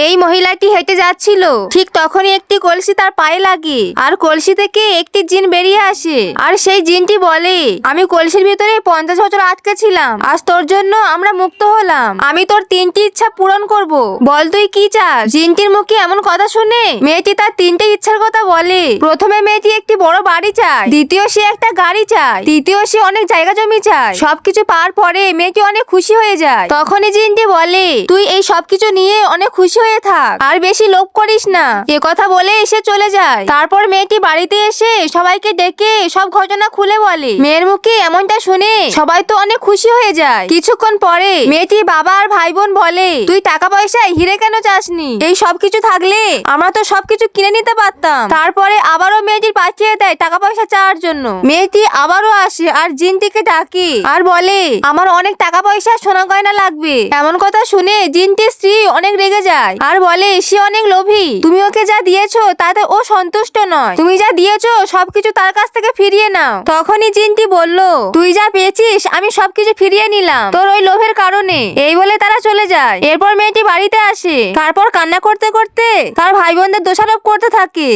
এই মহিলাটি হেঁটে যাচ্ছিল, ঠিক তখনই একটি কলসি তার পায়ে লাগে আর কলসি থেকে একটি জিন বেরিয়ে আসে। আর সেই জিনটি বলে, আমি কলসির ভিতরে 50 বছর আটকে ছিলাম, আজ তোর জন্য আমরা মুক্ত হলাম। আমি তোর 3টি ইচ্ছা পূরণ করব, বল তুই কি চাস। জিনটির মুখে এমন কথা শুনে মেয়েটি তার 3টে ইচ্ছার কথা বলে। প্রথমে মেয়েটি একটি বড় বাড়ি চায়, দ্বিতীয় সে একটা গাড়ি চায়, তৃতীয় সে অনেক জায়গা জমি চায়। সবকিছু পাওয়ার পরে মেয়েটি অনেক খুশি হয়ে যায়। তখনই জিনটি বলে, তুই এই সবকিছু নিয়ে অনেক খুশি হয়ে থাক, আর বেশি লোভ করিস না। এ কথা বলে এসে চলে যায়। তারপর মেয়েটি বাড়িতে এসে সবাইকে ডেকে সব ঘটনা খুলে বলে। মেয়ের মুখে এমনটা শুনে সবাই তো অনেক খুশি হয়ে যায়। কিছুক্ষণ পরে মেয়েটির বাবা আর ভাই বোন বলে, তুই টাকা পয়সায় হিরে কেন চাসনি? এই সবকিছু থাকলে আমরা তো সবকিছু কিনে নিতে পারতাম। তারপরে আবারও মেয়েটির পাঠিয়ে দেয় টাকা পয়সা চাওয়ার জন্য। মেয়েটি আবারও আসে আর জিনটিকে ডাকে আর বলে, আমার অনেক টাকা পয়সা সোনা গয়না লাগবে। এমন কথা শুনে জিনটির স্ত্রী অনেক রেগে যায় আর বলে, সে অনেক লোভী, তুমি ওকে যা দিয়েছো তাতে ও সন্তুষ্ট নয়, তুমি যা দিয়েছো সবকিছু তার কাছ থেকে ফিরিয়ে নাও। তখনই জিনটি বলল, তুই যা পেয়েছিস আমি সবকিছু ফিরিয়ে নিলাম তোর ওই লোভের কারণে। এই বলে তারা চলে যায়। এরপর মেয়েটি বাড়িতে আসে, তারপর কান্না করতে করতে তার ভাই বোনদের দোষারোপ করতে থাকে।